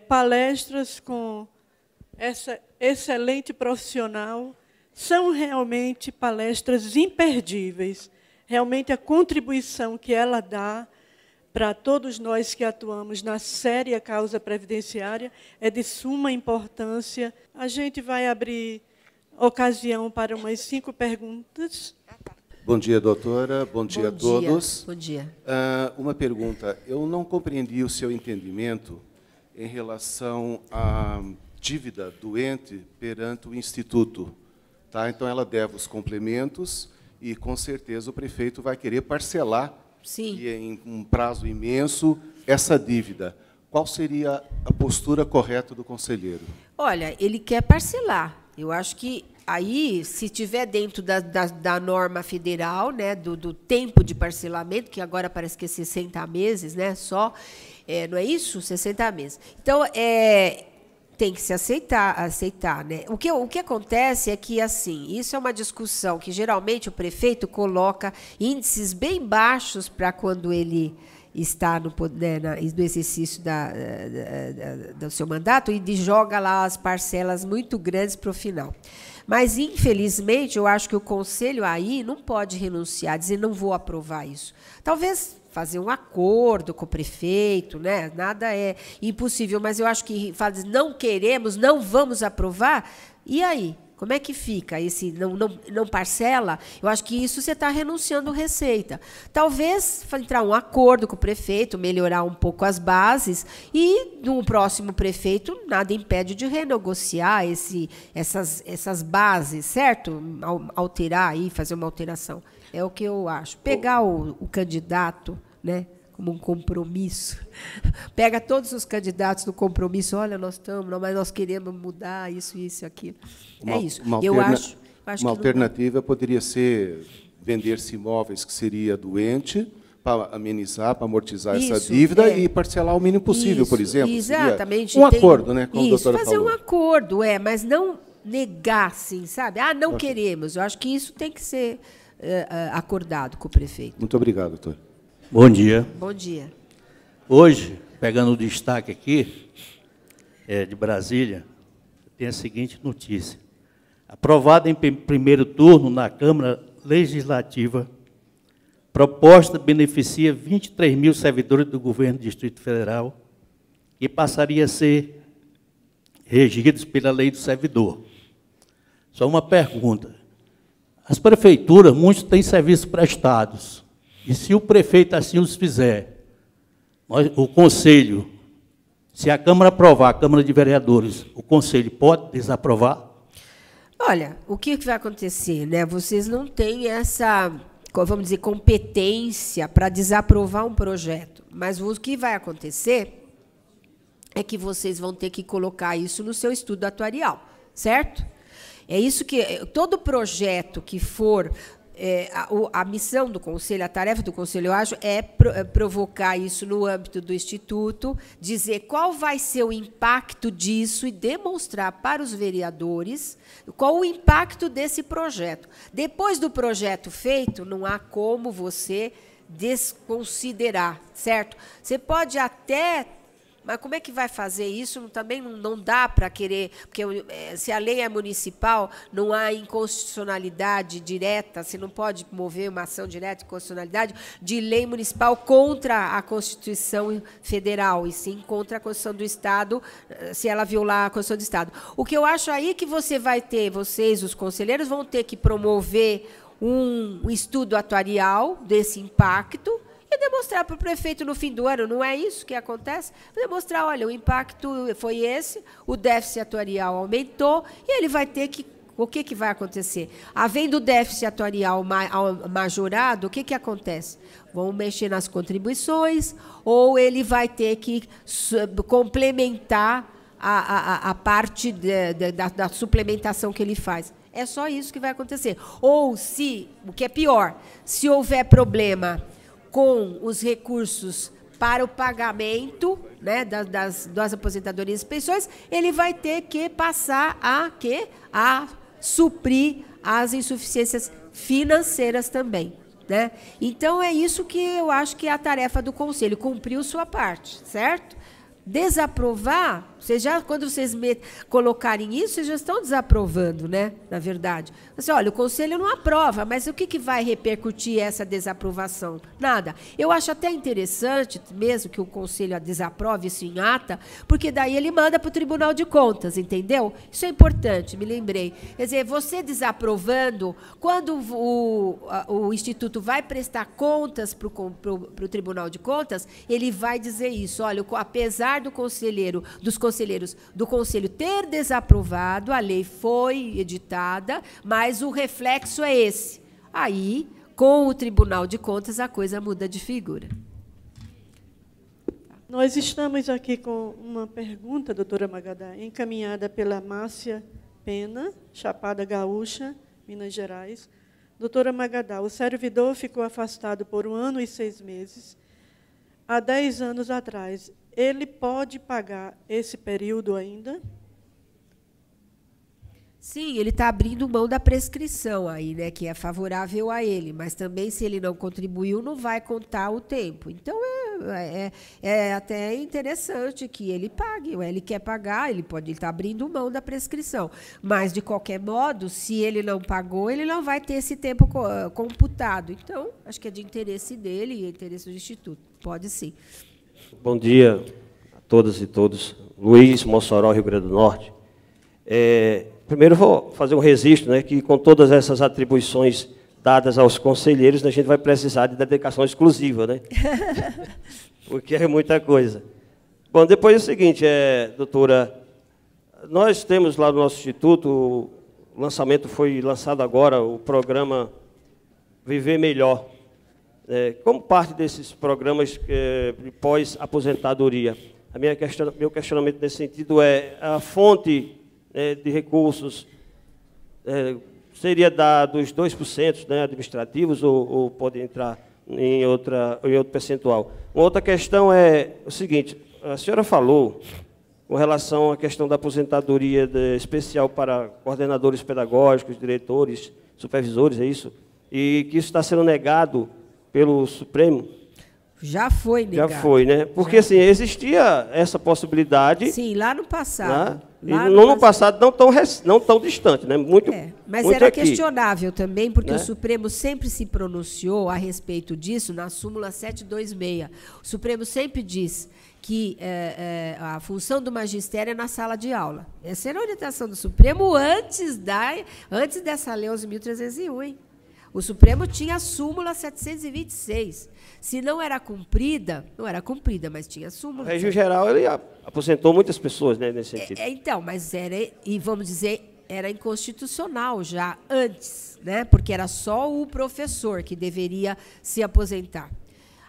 palestras com essa excelente profissional são realmente palestras imperdíveis. Realmente, a contribuição que ela dá para todos nós que atuamos na séria causa previdenciária é de suma importância. A gente vai abrir ocasião para umas 5 perguntas. Bom dia, doutora. Bom dia a todos. Bom dia. Uma pergunta. Eu não compreendi o seu entendimento em relação à dívida do ente perante o Instituto. Tá? Então, ela deve os complementos e, com certeza, o prefeito vai querer parcelar, sim, e em um prazo imenso, essa dívida. Qual seria a postura correta do conselheiro? Olha, ele quer parcelar. Eu acho que aí, se tiver dentro da norma federal, né, do tempo de parcelamento, que agora parece que é 60 meses, né, só, não é isso? 60 meses. Então, tem que se aceitar, né? O que acontece é que, assim, isso é uma discussão que, geralmente, o prefeito coloca índices bem baixos para quando ele está no exercício do seu mandato e joga lá as parcelas muito grandes para o final. Mas, infelizmente, eu acho que o Conselho aí não pode renunciar, dizer não vou aprovar isso. Talvez fazer um acordo com o prefeito, né? Nada é impossível, mas eu acho que fala, não queremos, não vamos aprovar, e aí? Como é que fica esse não parcela? Eu acho que isso você está renunciando receita. Talvez entrar um acordo com o prefeito, melhorar um pouco as bases, e no próximo prefeito nada impede de renegociar essas bases, certo? Alterar aí, fazer uma alteração. É o que eu acho. Pegar o candidato, né, como um compromisso. Pega todos os candidatos do compromisso, olha, mas nós queremos mudar isso, isso e aquilo. É isso. Eu acho uma alternativa poderia ser vender-se imóveis que seria doente, para amenizar, para amortizar essa dívida e parcelar o mínimo possível, por exemplo. Exatamente. Um acordo, né, como a doutora fazer falou. um acordo, mas não negar, assim, sabe? Não queremos. Eu acho que isso tem que ser acordado com o prefeito. Muito obrigado, doutor. Bom dia. Bom dia. Hoje, pegando o destaque aqui, de Brasília, tem a seguinte notícia. Aprovada em primeiro turno na Câmara Legislativa, proposta beneficia 23 mil servidores do governo do Distrito Federal e passaria a ser regidos pela lei do servidor. Só uma pergunta. As prefeituras, muitos têm serviços prestados. E se o prefeito assim os fizer, o Conselho, se a Câmara aprovar, a Câmara de Vereadores, o Conselho pode desaprovar? Olha, o que vai acontecer, né? Vocês não têm essa, vamos dizer, competência para desaprovar um projeto. Mas o que vai acontecer é que vocês vão ter que colocar isso no seu estudo atuarial, certo? É isso que todo projeto que for... a missão do Conselho, a tarefa do Conselho, eu acho, é provocar isso no âmbito do Instituto, dizer qual vai ser o impacto disso e demonstrar para os vereadores qual o impacto desse projeto. Depois do projeto feito, não há como você desconsiderar, certo? Você pode até... Mas como é que vai fazer isso? Também não dá para querer, porque se a lei é municipal, não há inconstitucionalidade direta, você não pode mover uma ação direta de inconstitucionalidade de lei municipal contra a Constituição Federal, e sim contra a Constituição do Estado, se ela violar a Constituição do Estado. O que eu acho aí que você vai ter, vocês, os conselheiros, vão ter que promover um estudo atuarial desse impacto, e demonstrar para o prefeito no fim do ano, não é isso que acontece? Demonstrar, olha, o impacto foi esse, o déficit atuarial aumentou, e ele vai ter que... O que vai acontecer? Havendo déficit atuarial majorado, o que acontece? Vão mexer nas contribuições, ou ele vai ter que complementar a parte da suplementação que ele faz. É só isso que vai acontecer. Ou, o que é pior, se houver problema com os recursos para o pagamento, né, das aposentadorias e pensões, ele vai ter que passar a suprir as insuficiências financeiras também, né? Então, é isso que eu acho que é a tarefa do Conselho, cumpriu sua parte, certo? Desaprovar, Vocês já, quando vocês colocarem isso, vocês já estão desaprovando, né? Na verdade. Assim, olha, o Conselho não aprova, mas o que vai repercutir essa desaprovação? Nada. Eu acho até interessante, mesmo que o Conselho desaprove isso em ata, porque daí ele manda para o Tribunal de Contas, entendeu? Isso é importante, me lembrei. Quer dizer, você desaprovando, quando o Instituto vai prestar contas para o Tribunal de Contas, ele vai dizer isso, olha, apesar dos conselheiros do Conselho ter desaprovado, a lei foi editada, mas o reflexo é esse. Aí, com o Tribunal de Contas, a coisa muda de figura. Nós estamos aqui com uma pergunta, doutora Magadá, encaminhada pela Márcia Pena, Chapada Gaúcha, Minas Gerais. Doutora Magadá, o servidor ficou afastado por 1 ano e 6 meses. Há 10 anos atrás, ele pode pagar esse período ainda? Sim, ele está abrindo mão da prescrição aí, né, que é favorável a ele, mas também, se ele não contribuiu, não vai contar o tempo. Então, é até interessante que ele pague. Ele quer pagar, ele está abrindo mão da prescrição. Mas, de qualquer modo, se ele não pagou, ele não vai ter esse tempo computado. Então, acho que é de interesse dele e interesse do Instituto. Pode sim. Bom dia a todas e todos. Luiz, Mossoró, Rio Grande do Norte. Primeiro, vou fazer um registro, né, que com todas essas atribuições dadas aos conselheiros, a gente vai precisar de dedicação exclusiva, né? Porque é muita coisa. Bom, depois é o seguinte, doutora, nós temos lá no nosso Instituto, o lançamento foi lançado agora, o programa Viver Melhor. Como parte desses programas de pós-aposentadoria, meu questionamento nesse sentido é a fonte de recursos seria dos 2%, né, administrativos ou pode entrar em outro percentual? Uma outra questão é o seguinte, a senhora falou com relação à questão da aposentadoria especial para coordenadores pedagógicos, diretores, supervisores, é isso? E que isso está sendo negado pelo Supremo? Já foi negado. Já foi, né? Porque, assim, existia essa possibilidade... Sim, lá no passado. Né? E no passado não tão distante, né? Mas muito era aqui. questionável também, porque, né, o né, Supremo sempre se pronunciou a respeito disso na súmula 726. O Supremo sempre diz que a função do magistério é na sala de aula. Essa era a orientação do Supremo antes dessa lei 11.301, hein? O Supremo tinha a súmula 726. Se não era cumprida, mas tinha a súmula. O Régio Geral, ele aposentou muitas pessoas, né, nesse sentido. Então, mas vamos dizer, era inconstitucional já antes, né? Porque era só o professor que deveria se aposentar.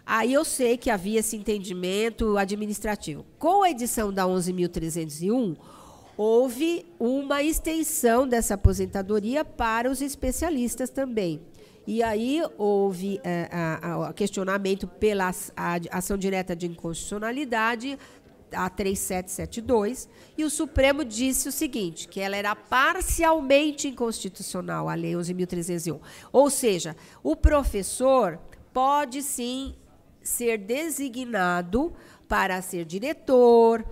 Aí eu sei que havia esse entendimento administrativo. Com a edição da 11.301, houve uma extensão dessa aposentadoria para os especialistas também. E aí houve questionamento pela ação direta de inconstitucionalidade, a 3772, e o Supremo disse o seguinte, que ela era parcialmente inconstitucional, a Lei 11.301. Ou seja, o professor pode, sim, ser designado para ser diretor,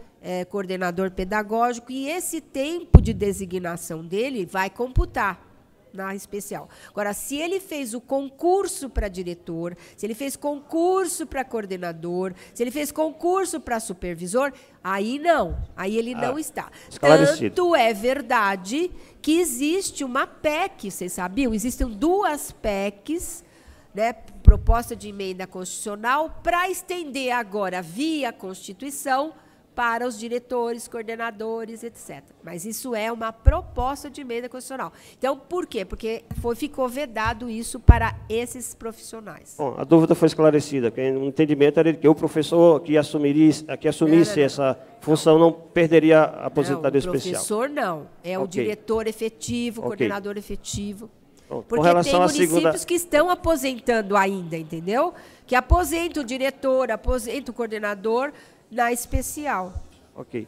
coordenador pedagógico, e esse tempo de designação dele vai computar na especial. Agora, se ele fez o concurso para diretor, se ele fez concurso para coordenador, se ele fez concurso para supervisor, aí não, aí ele não está. Tanto é verdade que existe uma PEC, vocês sabiam? Existem 2 PECs, né, proposta de emenda constitucional, para estender agora, via Constituição, para os diretores, coordenadores, etc. Mas isso é uma proposta de emenda constitucional. Então, por quê? Porque ficou vedado isso para esses profissionais. Bom, a dúvida foi esclarecida. O entendimento era que o professor que assumisse essa função não perderia a aposentadoria especial. O professor não. É o diretor efetivo, coordenador efetivo. Bom, porque tem municípios que estão aposentando ainda, entendeu? Que aposenta o diretor, aposenta o coordenador na especial. Ok.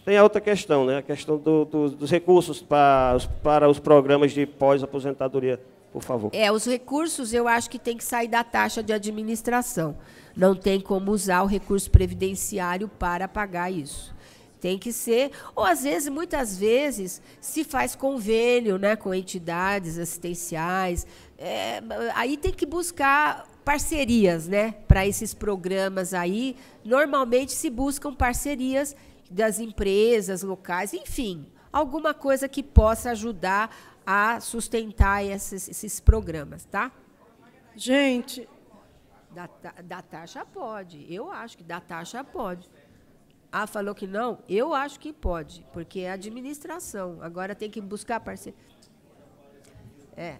Tem a outra questão, né? A questão dos recursos para os programas de pós-aposentadoria, por favor. Os recursos eu acho que tem que sair da taxa de administração. Não tem como usar o recurso previdenciário para pagar isso. Tem que ser, ou às vezes, muitas vezes, se faz convênio, né, com entidades assistenciais. Aí tem que buscar parcerias, né, para esses programas aí. Normalmente se buscam parcerias das empresas locais, enfim, alguma coisa que possa ajudar a sustentar esses programas, tá? Gente, Da taxa pode. Eu acho que da taxa pode. Ah, falou que não? Eu acho que pode, porque é administração. Agora tem que buscar parceria.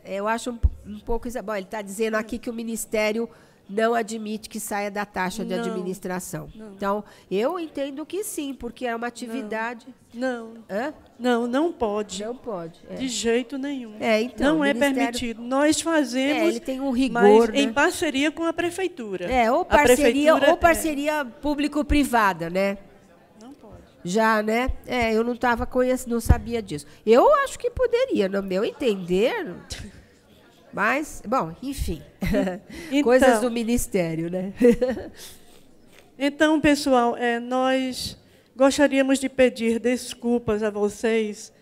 Eu acho um pouco... Bom, ele está dizendo aqui que o Ministério não admite que saia da taxa de administração. Não. Então, eu entendo que sim, porque é uma atividade... Não. Hã? Não pode. Não pode. De jeito nenhum. Então, não é Ministério... permitido. Nós fazemos, ele tem um rigor, mas né? em parceria com a prefeitura. Ou parceria público-privada, né? Não pode. Já, né? Eu não estava conhecendo, não sabia disso. Eu acho que poderia, no meu entender. Mas, bom, enfim. Então, coisas do Ministério, né? Então, pessoal, nós gostaríamos de pedir desculpas a vocês,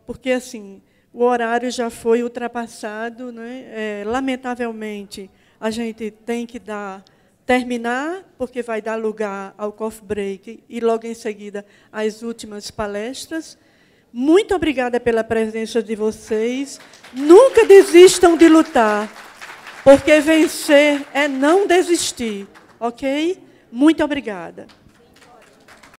porque, assim, o horário já foi ultrapassado, né? Lamentavelmente, a gente tem que terminar, porque vai dar lugar ao coffee break e, logo em seguida, às últimas palestras. Muito obrigada pela presença de vocês. Nunca desistam de lutar, porque vencer é não desistir, ok? Muito obrigada.